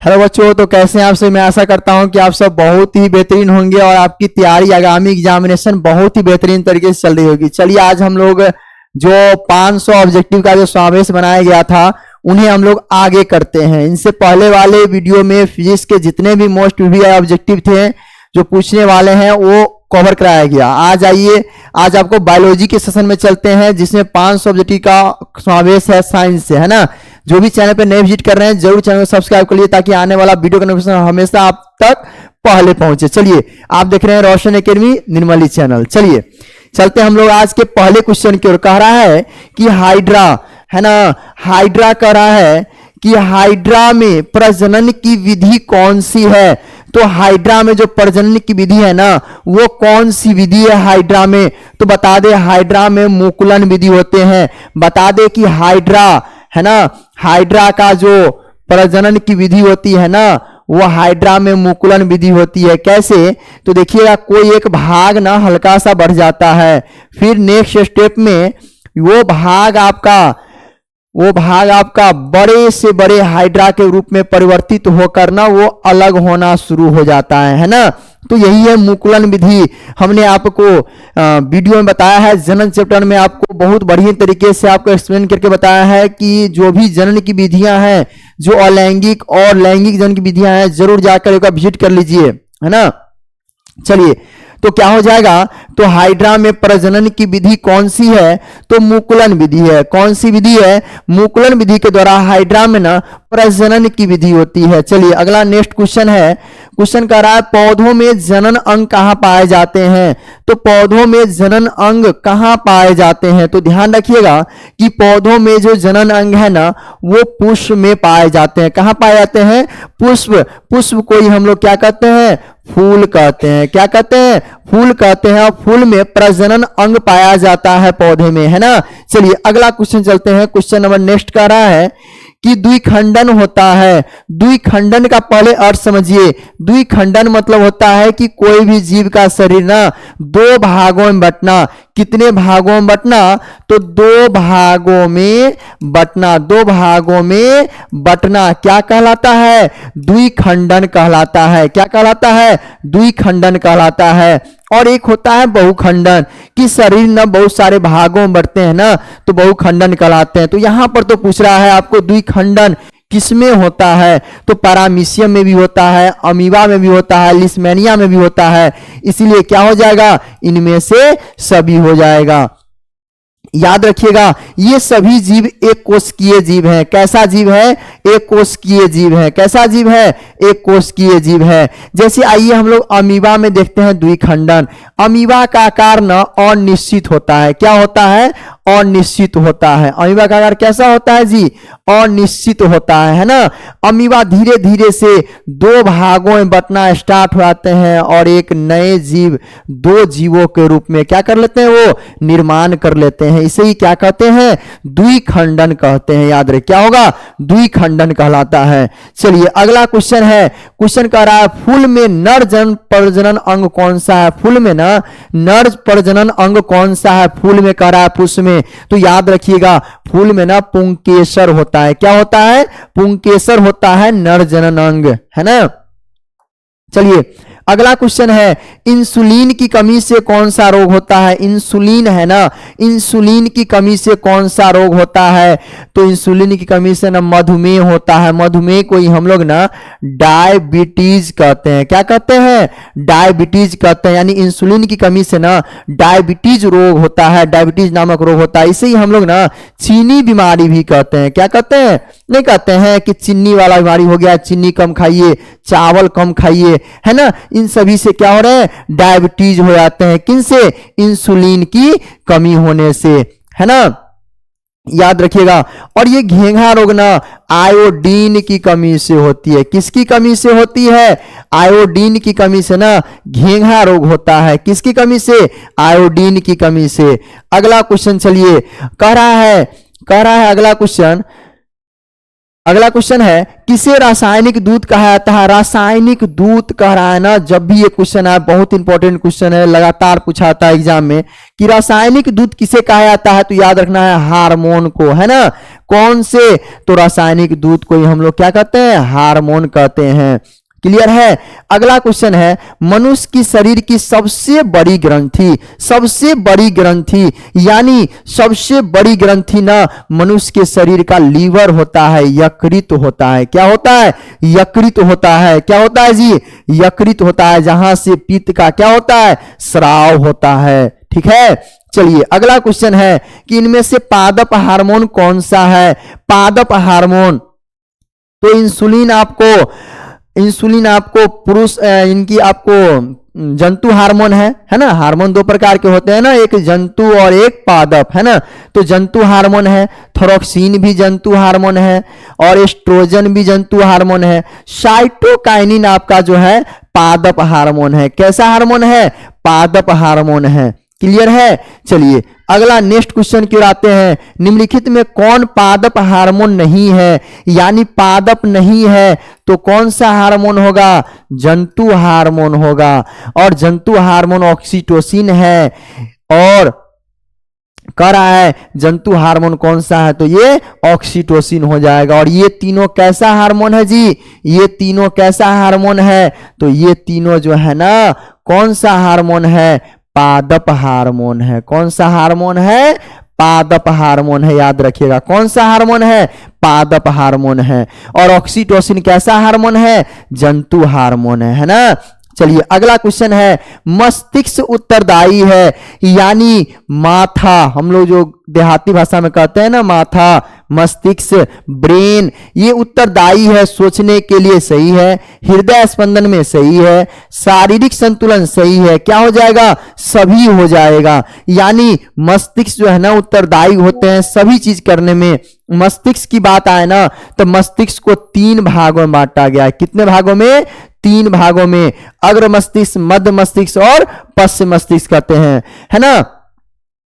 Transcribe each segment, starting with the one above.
Hello बच्चों, तो कैसे हैं आप सब। मैं आशा करता हूं कि आप सब बहुत ही बेहतरीन होंगे और आपकी तैयारी आगामी एग्जामिनेशन बहुत ही बेहतरीन तरीके से चल रही होगी। चलिए आज हम लोग जो 500 ऑब्जेक्टिव का जो समावेश बनाया गया था उन्हें हम लोग आगे करते हैं। इनसे पहले वाले वीडियो में फिजिक्स के जितने भी मोस्ट वीवीआई ऑब्जेक्टिव थे जो पूछने वाले हैं वो कवर कराया गया। आज आइए, आज आपको बायोलॉजी के सेशन में चलते हैं जिसमें 500 ऑब्जेक्टिव का समावेश है साइंस से, है ना। जो भी चैनल पे नए विजिट कर रहे हैं जरूर चैनल को सब्सक्राइब कर लीजिए ताकि आने वाला वीडियो का नोटिफिकेशन हमेशा आप तक पहले पहुंचे। चलिए आप देख रहे हैं रोशन एकेडमी निर्मली चैनल। चलिए चलते हम लोग आज के पहले क्वेश्चन की ओर। कह रहा है कि हाइड्रा, है ना, हाइड्रा कह रहा है कि हाइड्रा में प्रजनन की विधि कौन सी है। तो हाइड्रा में जो प्रजनन की विधि है ना वो कौन सी विधि है हाइड्रा में। तो बता दे हाइड्रा में मुकुलन विधि होते हैं। बता दे कि हाइड्रा, है ना, हाइड्रा का जो प्रजनन की विधि होती है ना वो हाइड्रा में मुकुलन विधि होती है। कैसे, तो देखिएगा कोई एक भाग ना हल्का सा बढ़ जाता है, फिर नेक्स्ट स्टेप में वो भाग आपका बड़े से बड़े हाइड्रा के रूप में परिवर्तित होकर ना वो अलग होना शुरू हो जाता है ना। तो यही है मुकुलन विधि। हमने आपको वीडियो में बताया है, जनन चैप्टर में आपको बहुत बढ़िया तरीके से आपको एक्सप्लेन करके बताया है कि जो भी जनन की विधियां हैं, जो अलैंगिक और लैंगिक जनन की विधियां हैं, जरूर जाकर एक बार विजिट कर लीजिए, है ना। चलिए तो क्या हो जाएगा, तो हाइड्रा में प्रजनन की विधि कौन सी है, तो मुकुलन विधि है। कौन सी विधि है, मुकुलन विधि के द्वारा हाइड्रा में ना प्रजनन की विधि होती है। चलिए अगला नेक्स्ट क्वेश्चन है। क्वेश्चन कह रहा है पौधों में जनन अंग कहां पाए जाते हैं। तो पौधों में जनन अंग कहां पाए जाते हैं, तो ध्यान रखिएगा कि पौधों में जो जनन अंग है ना वो पुष्प में पाए जाते हैं। कहां पाए जाते हैं, पुष्प। पुष्प को ही हम लोग क्या कहते हैं, फूल कहते हैं। क्या कहते हैं, फूल कहते हैं। और फूल में प्रजनन अंग पाया जाता है पौधे में, है ना। चलिए अगला क्वेश्चन चलते हैं। क्वेश्चन नंबर नेक्स्ट कह रहा है कि द्विखंडन होता है। द्विखंडन का पहले अर्थ समझिए। द्विखंडन मतलब होता है कि कोई भी जीव का शरीर ना दो भागों में बंटना। कितने भागों में बंटना, तो दो भागों में बंटना। दो भागों में बंटना क्या कहलाता है, द्विखंडन कहलाता है। क्या कहलाता है, द्विखंडन कहलाता है। और एक होता है बहुखंडन कि शरीर ना बहुत सारे भागों में बढ़ते हैं ना, तो बहुखंडन कहलाते हैं। तो यहां पर तो पूछ रहा है आपको द्विखंडन किसमें होता है, तो पैरामीशियम में भी होता है, अमीबा में भी होता है, लिस्मेनिया में भी होता है। इसीलिए क्या हो जाएगा, इनमें से सभी हो जाएगा। याद रखिएगा ये सभी जीव एक कोशिकीय जीव हैं। कैसा जीव है, एक कोशिकीय जीव है। कैसा जीव है, एक कोशिकीय जीव है। जैसे आइए हम लोग अमीबा में देखते हैं द्विखंडन। अमीबा का आकार न अनिश्चित होता है। क्या होता है, अनिश्चित होता है। अमीबा का आकार कैसा होता है जी, अनिश्चित होता है ना। अमीबा धीरे धीरे से दो भागों में बंटना स्टार्ट हो जाते हैं और एक नए जीव दो जीवों के रूप में क्या कर लेते हैं, वो निर्माण कर लेते हैं। इसे ही क्या कहते हैं, द्विखंडन कहते हैं। याद रहे क्या होगा, द्विखंडन कहलाता है। चलिए अगला क्वेश्चन है। क्वेश्चन कह रहा है फूल में नर जन प्रजनन अंग कौन सा है। फूल में ना नर प्रजनन अंग कौन सा है, फूल में कह रहा है पुष्प में। तो याद रखिएगा फूल में ना पुंकेसर होता है। क्या होता है, पुंकेसर होता है नर जनन अंग, है ना। चलिए अगला क्वेश्चन है इंसुलिन की कमी से कौन सा रोग होता है। इंसुलिन है ना, इंसुलिन की कमी से कौन सा रोग होता है, तो इंसुलिन की कमी से ना मधुमेह होता है। मधुमेह को ही हम लोग ना डायबिटीज कहते हैं। क्या कहते हैं, डायबिटीज कहते हैं। यानी इंसुलिन की कमी से ना डायबिटीज रोग होता है, डायबिटीज नामक रोग होता है। इसे ही हम लोग ना चीनी बीमारी भी कहते हैं। क्या कहते हैं, नहीं कहते हैं कि चीनी वाला बीमारी हो गया, चीनी कम खाइए, चावल कम खाइए, है ना। इन सभी से क्या हो रहा है, डायबिटीज हो जाते हैं। किनसे, इंसुलिन की कमी होने से, है ना। याद रखिएगा। और ये घेंघा रोग ना आयोडीन की कमी से होती है। किसकी कमी से होती है, आयोडीन की कमी से ना घेंघा रोग होता है। किसकी कमी से, आयोडीन की कमी से। अगला क्वेश्चन चलिए कह रहा है अगला क्वेश्चन अगला क्वेश्चन है, किसे रासायनिक दूत कहा जाता है? रासायनिक दूत कह रहा है ना, जब भी ये क्वेश्चन है, बहुत इंपॉर्टेंट क्वेश्चन है, लगातार पूछा जाता है एग्जाम में कि रासायनिक दूत किसे कहा जाता है, तो याद रखना है हार्मोन को, है ना। कौन से? तो रासायनिक दूत को ही हम लोग क्या कहते हैं? हार्मोन कहते हैं। क्लियर है। अगला क्वेश्चन है, मनुष्य की शरीर की सबसे बड़ी ग्रंथि, सबसे बड़ी ग्रंथि यानी सबसे बड़ी ग्रंथि ना मनुष्य के शरीर का लीवर होता है, यकृत होता है। क्या होता है? यकृत होता है। क्या होता है जी? यकृत होता है, जहां से पित्त का क्या होता है? स्राव होता है। ठीक है। चलिए अगला क्वेश्चन है कि इनमें से पादप हार्मोन कौन सा है? पादप हार्मोन, तो इंसुलिन आपको पुरुष, इनकी आपको जंतु हार्मोन है ना। हार्मोन दो प्रकार के होते हैं ना, एक जंतु और एक पादप, है ना। तो जंतु हार्मोन है, थोरोक्सिन भी जंतु हार्मोन है और एस्ट्रोजन भी जंतु हार्मोन है। साइटोकाइनिन आपका जो है पादप हार्मोन है। कैसा हार्मोन है? पादप हार्मोन है। क्लियर है। चलिए अगला नेक्स्ट क्वेश्चन की ओर आते हैं। निम्नलिखित में कौन पादप हार्मोन नहीं है, यानी पादप नहीं है, तो कौन सा हार्मोन होगा? जंतु हार्मोन होगा। और जंतु हार्मोन ऑक्सीटोसिन है। और कह रहा है जंतु हार्मोन कौन सा है, तो ये ऑक्सीटोसिन हो जाएगा। और ये तीनों कैसा हार्मोन है जी? ये तीनों कैसा हार्मोन है? तो ये तीनों जो है ना, कौन सा हार्मोन है? पादप हार्मोन है। कौन सा हार्मोन है? पादप हार्मोन है। याद रखिएगा, कौन सा हार्मोन है? पादप हार्मोन है। और ऑक्सीटोसिन कैसा हार्मोन है? जंतु हार्मोन है ना। चलिए अगला क्वेश्चन है, मस्तिष्क उत्तरदायी है, यानी माथा, हम लोग जो देहाती भाषा में कहते हैं ना माथा, मस्तिष्क, ब्रेन, ये उत्तरदायी है सोचने के लिए, सही है। हृदय स्पंदन में सही है। शारीरिक संतुलन सही है। क्या हो जाएगा? सभी हो जाएगा। यानी मस्तिष्क जो है ना उत्तरदायी होते हैं सभी चीज करने में। मस्तिष्क की बात आए ना, तो मस्तिष्क को 3 भागों में बांटा गया है। कितने भागों में? 3 भागों में। अग्र मस्तिष्क, मध्य मस्तिष्क और पश्च मस्तिष्क कहते हैं, है ना।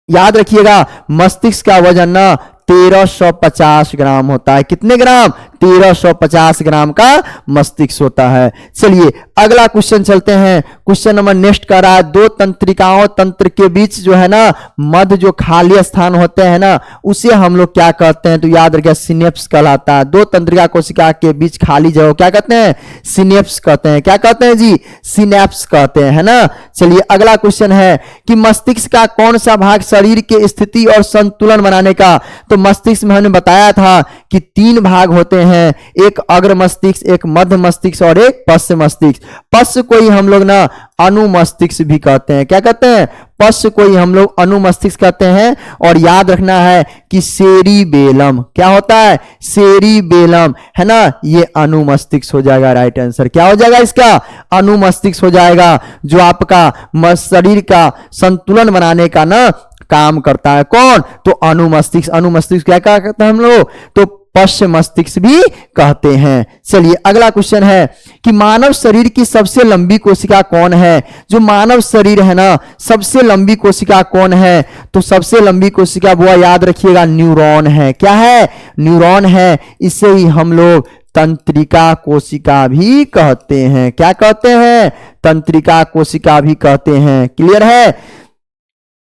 याद रखिएगा, मस्तिष्क का वजन ना 1350 ग्राम होता है। कितने ग्राम? 1350 ग्राम का मस्तिष्क होता है। चलिए अगला क्वेश्चन चलते हैं। क्वेश्चन नंबर नेक्स्ट कर रहा है, दो तंत्रिकाओं तंत्र के बीच जो है ना मध्य जो खाली स्थान होते हैं ना, उसे हम लोग क्या कहते हैं? तो याद रखिए सिनेप्स कहलाता है। दो तंत्रिका कोशिका के बीच खाली जगह क्या कहते हैं? सिनेप्स कहते हैं। क्या कहते हैं जी? सिनेप्स कहते हैं, है ना। चलिए अगला क्वेश्चन है कि मस्तिष्क का कौन सा भाग शरीर के स्थिति और संतुलन बनाने का? तो मस्तिष्क में हमने बताया था कि 3 भाग होते हैं, एक अग्र मस्तिष्क, एक मध्य मस्तिष्क और एक पश्च मस्तिष्क। पश्च को ही हम लोग ना अनुमस्तिष्क भी कहते हैं। क्या कहते हैं? पश्च को ही हम लोग अनुमस्तिष्क कहते हैं। और याद रखना है कि सेरिबेलम क्या होता है? सेरिबेलम, है ना, ये अनुमस्तिष्क हो जाएगा। राइट आंसर क्या हो जाएगा इसका? अनुमस्तिष्क हो जाएगा, जो आपका शरीर का संतुलन बनाने का ना काम करता है। कौन? तो अनुमस्तिष्क। अनुमस्तिष्क क्या कहते हैं हम लोग? तो पश्च मस्तिष्क भी कहते हैं। चलिए अगला क्वेश्चन है कि मानव शरीर की सबसे लंबी कोशिका कौन है? जो मानव शरीर है ना, सबसे लंबी कोशिका कौन है? तो सबसे लंबी कोशिका वो याद रखिएगा न्यूरॉन है। क्या है? न्यूरॉन है। इसे ही हम लोग तंत्रिका कोशिका भी कहते हैं। क्या कहते हैं? तंत्रिका कोशिका भी कहते हैं। क्लियर है।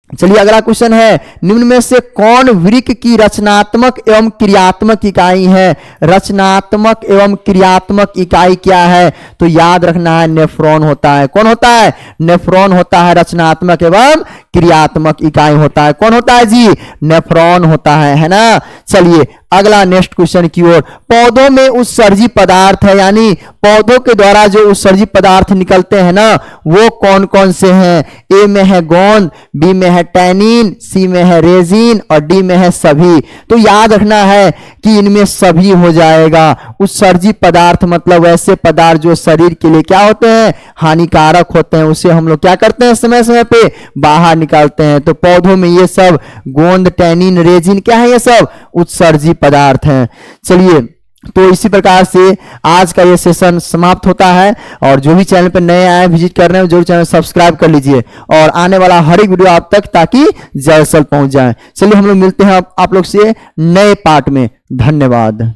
चलिए अगला क्वेश्चन है, निम्न में से कौन वृक्क की रचनात्मक एवं क्रियात्मक इकाई है? रचनात्मक एवं क्रियात्मक इकाई क्या है? तो याद रखना है नेफ्रॉन होता है। कौन होता है? नेफ्रॉन होता है रचनात्मक एवं क्रियात्मक इकाई होता है। कौन होता है जी? नेफ्रॉन होता है ना। चलिए अगला नेक्स्ट क्वेश्चन की ओर। पौधों में उत्सर्जी पदार्थ है, यानी पौधों के द्वारा जो उत्सर्जी पदार्थ निकलते हैं ना, वो कौन कौन से हैं? ए में है गोंद, बी में है टैनिन, सी में है रेजिन और डी में है सभी। तो याद रखना है कि इनमें सभी हो जाएगा। उत्सर्जी पदार्थ मतलब ऐसे पदार्थ जो शरीर के लिए क्या होते हैं? हानिकारक होते हैं, उसे हम लोग क्या करते हैं? समय समय पे बाहर निकालते हैं। तो पौधों में ये सब गोंद, टैनिन, रेजिन क्या है? ये सब उत्सर्जी पदार्थ हैं। चलिए तो इसी प्रकार से आज का ये सेशन समाप्त होता है। और जो भी चैनल पर नए आए विजिट कर रहे हैं जरूर चैनल सब्सक्राइब कर लीजिए और आने वाला हर एक वीडियो आप तक ताकि जल्द से जल्द पहुंच जाए। चलिए हम लोग मिलते हैं आप लोग से नए पार्ट में। धन्यवाद।